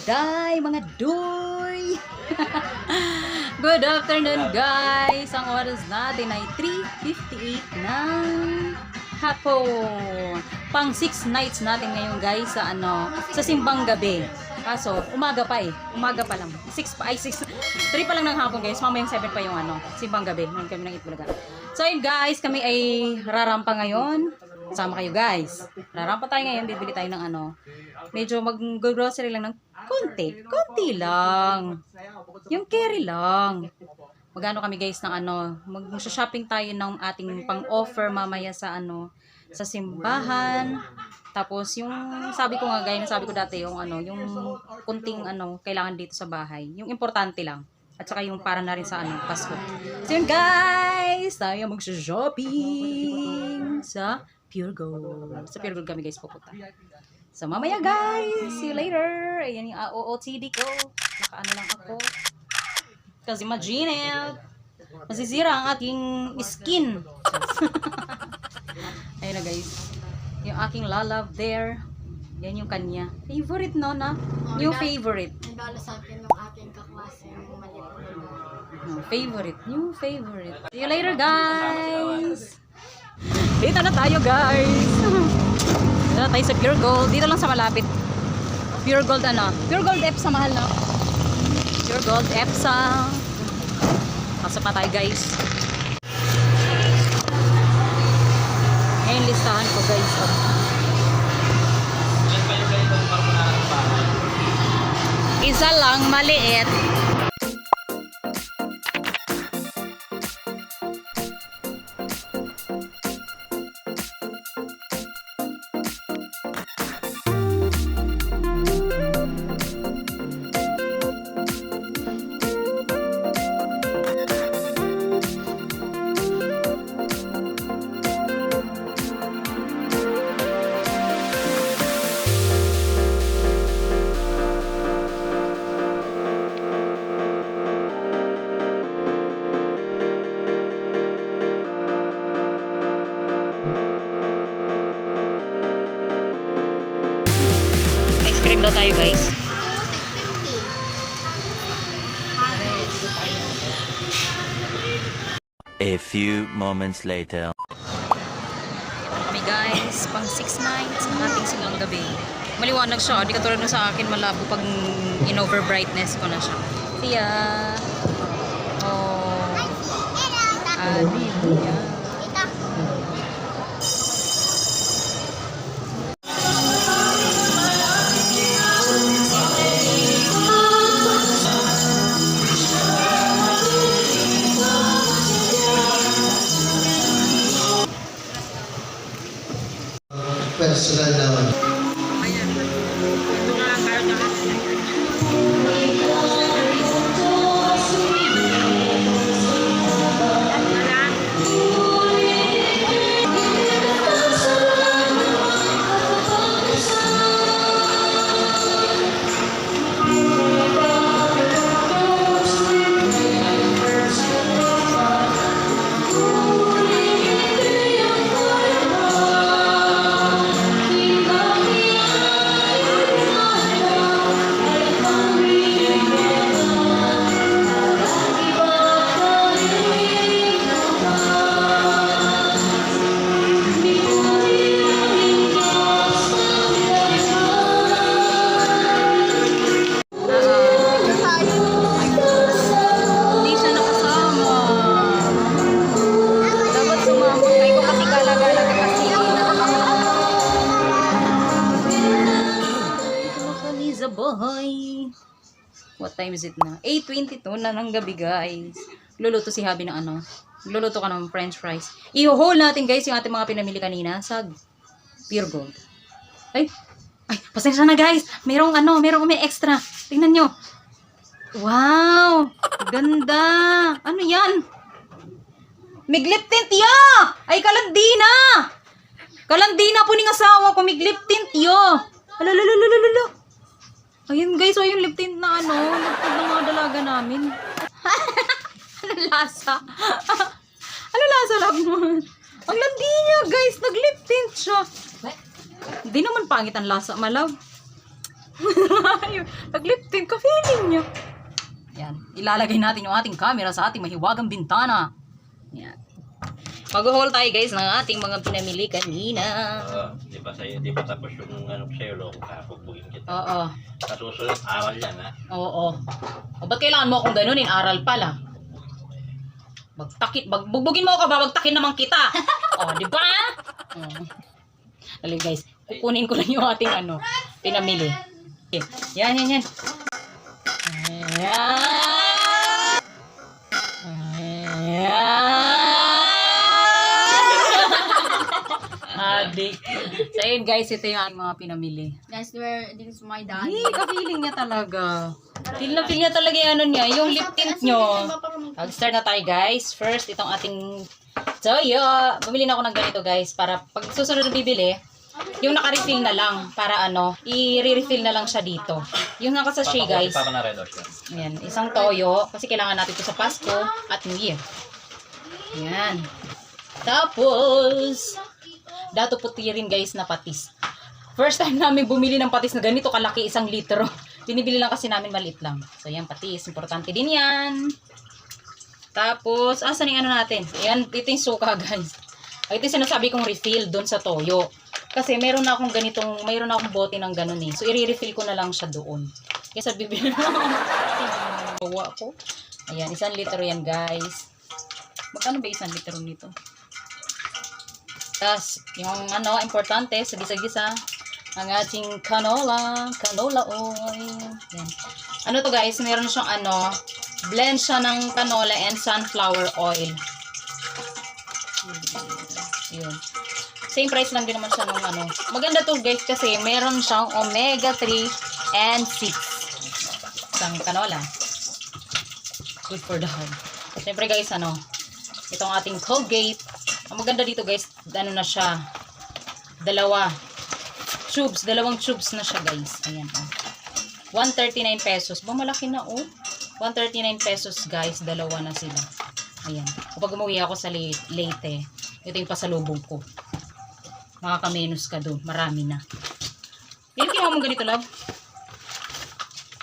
day, mga doy! Good afternoon, guys! Ang oras natin ay 3:58 ng hapon. Pang 6 nights natin ngayon, guys, sa simbang gabi. Kaso, umaga pa eh. Umaga pa lang. 3 pa lang ng hapon, guys. Mamayang 7 pa yung simbang gabi. Ngayon kami ng Itbulaga. So, yun, guys, kami ay rarampa ngayon. Sama kayo, guys. Rarampa tayo ngayon. Bibili tayo ng medyo mag-grocery lang ng konti. Konti lang. Yung carry lang. Magano kami, guys, ng mag-shopping tayo ng ating pang-offer mamaya sa sa simbahan. Tapos yung sabi ko nga, guys, sabi ko dati yung yung kunting kailangan dito sa bahay. Yung importante lang. At saka yung para na rin sa Pasko. So yun, guys, tayo mag-shopping sa Pure Gold. Sa Pure Gold kami, guys, pupunta. So mamaya, guys, see you later. Ayan yung OOTD ko. Nakaano lang ako. Kasi imagine it. Masisira ang aking skin. Ayun na, guys. Yung aking lalove there. Yan yung kanya. Favorite, no, na? New favorite. Nagdala sa akin ng aking kaklase yung maliit. No, favorite. New favorite. See you later, guys. Dito na tayo, guys. Dito na tayo sa Pure Gold. Dito lang sa malapit. Pure Gold, Pure Gold EPSA, mahal, no? Pure Gold EPSA. Pasok na tayo, guys. Ngayon listahan ko, guys. Isa lang, maliit. Ice cream daw tayo, guys. A few moments later. Kami, guys, pang 6 nights ang ating simbang gabi. Maliwanag siya, di katulad nung sa akin malabo pag in-over brightness ko na siya. Siya. Oh. Hallelujah. Personal naman. Bahay. What time is it na? 8:22 na ng gabi, guys. Luluto si Habi ng Luluto ka ng french fries. I-haul natin, guys, yung ating mga pinamili kanina sa Pure Gold. Ay, pasensya na, guys. Merong may extra. Tingnan nyo. Wow! Ganda! Ano yan? Miglip tint ya! Ay, kalandina! Kalandina po ning asawa ko. Miglip tint yo! Alalalalalala! Ayun, guys, yung lip tint na lip tint ng mga dalaga namin. Ano lasa? Ano lasa lang mo? Ang landi niya, guys, nag lip tint siya. Hindi naman pangit ang lasa, malaw. Nag-lip tint ka, feeling niya. Yan. Ilalagay natin yung ating camera sa ating mahiwagang bintana. Yan. Mag-haul tayo guys ng ating mga pinamili kanina. Di ba tapos yung ano sa'yo, loko ka, pugbugin kita. Oo. Sa susunod, aral yan, ha? Oo. O, ba't kailangan mo akong ganunin? Aral pala. Bugbugin mo ako ba? Bagtakin naman kita. O, di ba? Dali guys, kukunin ko lang yung ating pinamili. Okay. Yan. Ayan. Adik. So, ayun guys, ito yung aking mga pinamili. Guys, this is my daddy. Hindi, ka-feeling niya talaga. Feel niya talaga yung yung lip tint nyo. Mag-start na tayo guys. First, itong ating toyo. Bumili na ako ng ganito guys, para pag susunod na bibili, yung naka-refill na lang, para i-refill na lang siya dito. Yung naka-sachet guys. Papa na red horse yan. Ayan, isang toyo, kasi kailangan natin ito sa Pasko at New Year. Ayan. Tapos, dato puti rin guys na patis. First time namin bumili ng patis na ganito kalaki, 1 litro. Binibili lang kasi namin maliit lang. So, yan patis. Importante din yan. Tapos, asan yung natin? Ayan, ito yung suka guys. Ito yung sinasabi kong refill doon sa toyo. Kasi mayroon akong bote ng ganun eh. So, i-refill ko na lang siya doon. Kaya bibili na ako. Ayan, 1 litro yan guys. Magkano ba 1 litro nito? Tapos, yung importante, sa gisa-gisa, ang ating canola oil. Yan. Ano to guys, meron siyang blend siya ng canola and sunflower oil. Yun. Same price lang din naman siya nung Maganda to guys kasi meron siyang omega 3 and 6. Isang canola. Good for the heart. Siyempre guys, itong ating Colgate. Ang maganda dito guys, na siya, 2 tubes na siya guys. Ayan 139 pesos. Malaki na 139 pesos guys, 2 na sila. Ayan. Kapag umuwi ako sa Leyte, ito yung pasalubong ko. Makakamenos ka doon. Marami na. Yung kinuha mong ganito love.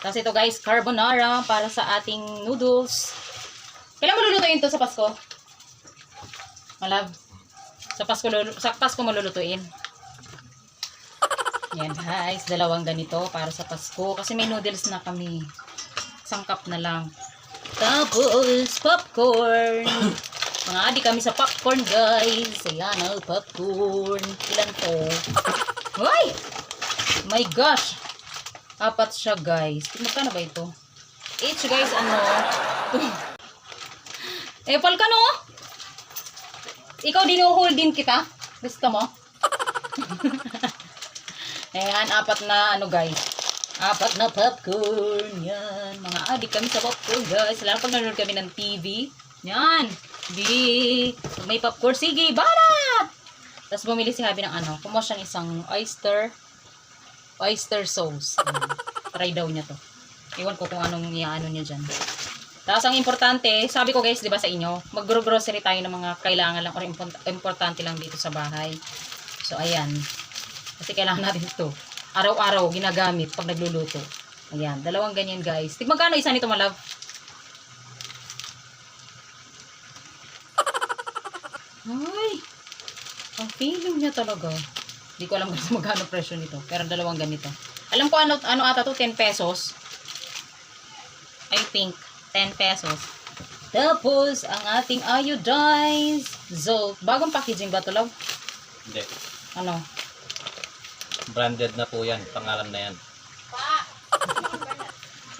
Tapos ito guys, carbonara para sa ating noodles. Kailan mo lulutuin ito sa Pasko? Malab. Sa Pasko malulutuin. Yan guys, 2 ganito para sa Pasko. Kasi may noodles na kami. 1 cup na lang. Tapos, popcorn. Mga adi kami sa popcorn guys. Ayan popcorn. Ilan to? Ay! My gosh! 4 siya guys. Magkano ba ito? Each guys, Epal ka no? Ikaw dinuhol din kita? Gusto mo? Ayan, 4 na guys. 4 na popcorn. Yan. Mga adik kami sa popcorn guys. Lalo pag nanonood kami ng TV. Yan. Pag may popcorn, sige, barat! Tapos bumili si Habi ng kumuha siya ng isang oyster sauce. Try daw niya to. Iwan ko kung anong niya dyan. Tapos ang importante, sabi ko guys, di ba sa inyo, mag-grocery tayo ng mga kailangan lang or importante lang dito sa bahay. So ayan. Kasi kailangan natin ito. Araw-araw ginagamit pag nagluluto. Ayan, 2 ganyan guys. Magkano isa nito, malab? Ay, ang feeling niya talaga. Hindi ko alam kung magkano presyo nito. Pero 2 ganito. Alam ko ano ata to, 10 pesos. I think, 10 pesos. Tapos, ang ating iodized salt. Bagong packaging ba ito, love? Hindi. Ano? Branded na po yan. Pangalan na yan.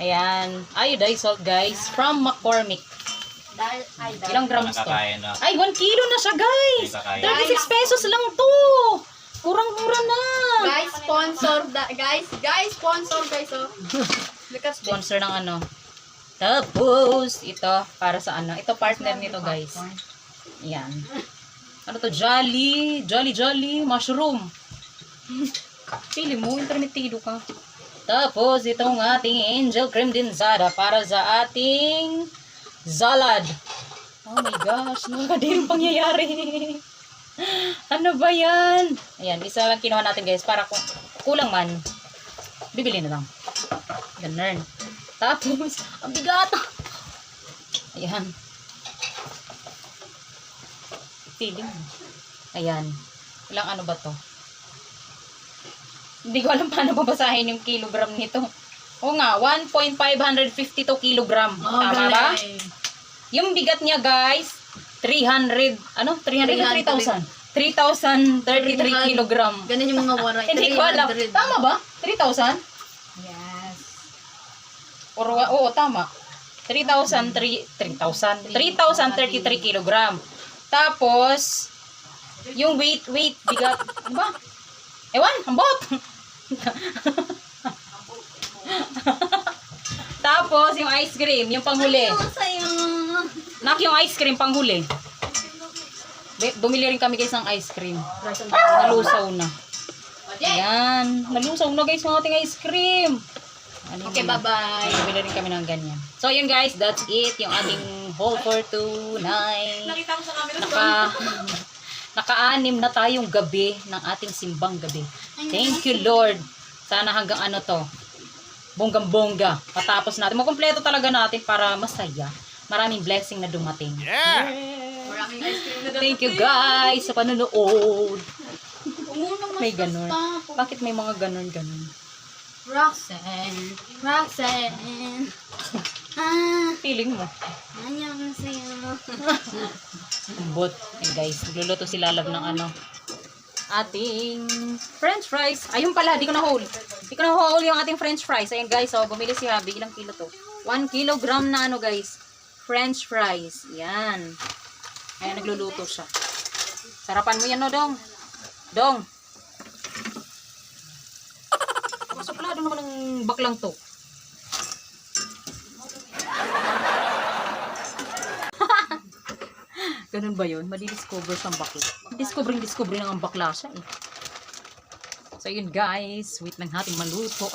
Ayan. Iodized salt, guys. From McCormick. Ilang grams to? Na. Ay, 1 kilo na siya, guys. 36 pesos lang to. Kurang-mura na. Guys, sponsor guys, sponsor guys Look at Sponsor ng Tapos, ito, para sa ito partner nito, guys. Ayan. Ano to? Jolly mushroom. Pili mo, intermitido ka. Tapos, itong ating angel cream densada para sa ating salad. Oh my gosh, nakakadirong pangyayari. Ano ba yan? Ayan, isa lang kinuha natin guys para kung kulang man. Bibili na lang. Ganun. Tapos, ang bigat. Ayan. Feeling mo. Ayan. Ilang ano ba to? Hindi ko alam paano babasahin yung kilogram nito. Oo nga, 1.552 kilogram. Tama ba? Yung bigat niya, guys, 300, ano? 300 o 3,000? 3,033 kilogram. Ganun yung mga waray. Hindi ko alam. Tama ba? 3,000? Yes. Oo, tama. 3,033 kilogram. Tapos, yung weight, bigat. Ano ba? Ewan, ambot. Tapos, yung ice cream, yung panghuli. Nak, yung ice cream, panghuli. Bumili rin kami guys ng ice cream. Nalusaw na. Ayan. Nalusaw na guys yung ating ice cream. Okay, bye-bye. Bumili rin kami ng ganyan. So, yun guys, that's it. Yung ating haul for tonight. Nakita ko sa camera. Naka-anim na tayong gabi ng ating simbang gabi. Thank you, Lord. Sana hanggang ano to, bonggang-bongga. Patapos natin. Makumpleto talaga natin para masaya. Maraming blessing na dumating. Maraming ice cream na Thank you guys sa panonood. May ganun. Bakit may mga ganun-ganun? Roxanne. Roxanne. Feeling mo. Annyeonghaseyo. But, guys, nagluluto si Lalab ng ano, ating french fries. Ayun pala, di ko na-haul. Di ko na-haul yung ating french fries. Ayun guys, oh, bumili si Habi. Ilang kilo to? 1 kilogram na ano guys, french fries. Yan. Ayan, nagluluto siya. Sarapan mo yan, no, Dong? Dong. Suplado naman ng baklang to. Ganun ba yun? Madi-discover siyang bakla. Discover na ang bakla siya eh. So yun guys, wait lang natin maluto.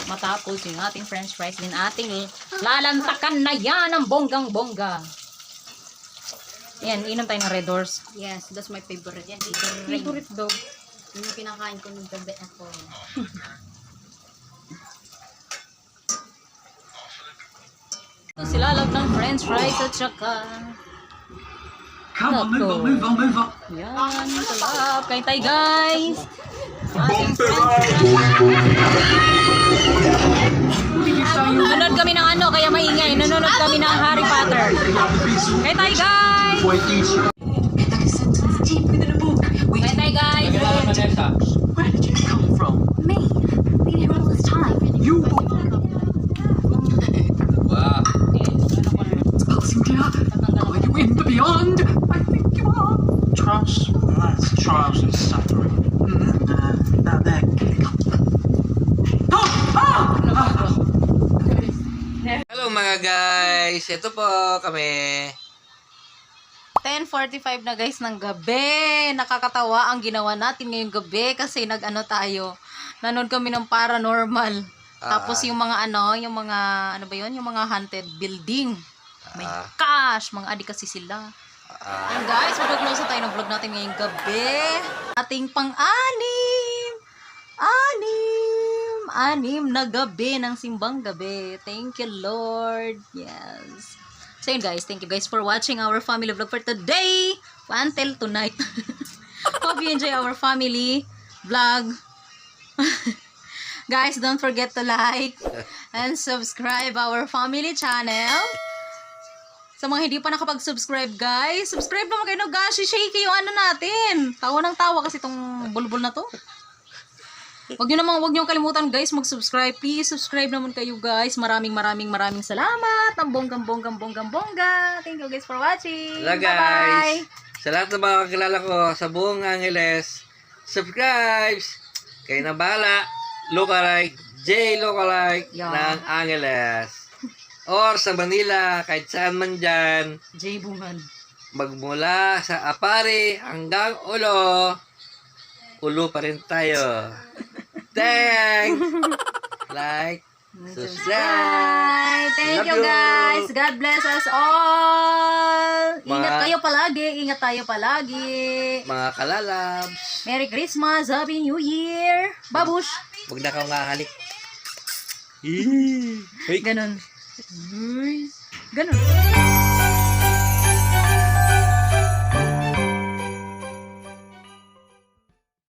Matapos yung ating french fries din ating lalantakan na yan ang bonggang-bongga. Yan, inom tayo ng Red Doors. Yes, that's my favorite. Yan, Favorite daw. yung pinakain ko ng gabi ako. Sila love ng french fries at saka Come on, move on. yan, sarap. Kain tayo guys. Nanonood kami ng ano, kaya maingay. Nanonood kami ng Harry Potter. Kain tayo guys. Kain tayo guys. Where did you come from? Me, been here all this time. You. Cynthia, are you in the beyond? I think you are. Trials? That's trials and suffering. Now they're Hello mga guys, ito po kami. 10:45 na guys ng gabi. Nakakatawa ang ginawa natin ngayong gabi kasi nanood kami ng paranormal. Tapos yung mga ano ba yun? Yung mga haunted building. My gosh, mga adik kasi sila. And guys, mag-close na tayo ng vlog natin ngayong gabi. Ating anim na gabi ng simbang gabi. Thank you, Lord. Yes. So yun guys, thank you guys for watching our family vlog for today. Until tonight. Hope you enjoy our family vlog. Guys, don't forget to like and subscribe our family channel. Sa mga hindi pa nakapag-subscribe, guys, subscribe naman kayo. Gosh, shaky yung ano natin. Tawa ng tawa kasi itong bulbul na to. Wag nyo kalimutan, guys, mag-subscribe. Please, subscribe naman kayo, guys. Maraming salamat. Ang bonggang. Thank you, guys, for watching. Hello guys. Sa lahat ng mga kakilala ko sa buong Angeles, subscribe. Kayo na bahala. Lookalike, J Lookalike ng Angeles. Or sa Manila, kahit saan man dyan. J Bungan. Magmula sa Apari hanggang Ulo pa rin tayo. Thanks! Like, subscribe! Thank Love you, guys. God bless us all. Ingat tayo palagi. Mga kalalabs. Merry Christmas. Happy New Year. Babush. Huwag na kang ngahalik. Hey. Ganon. Ganon.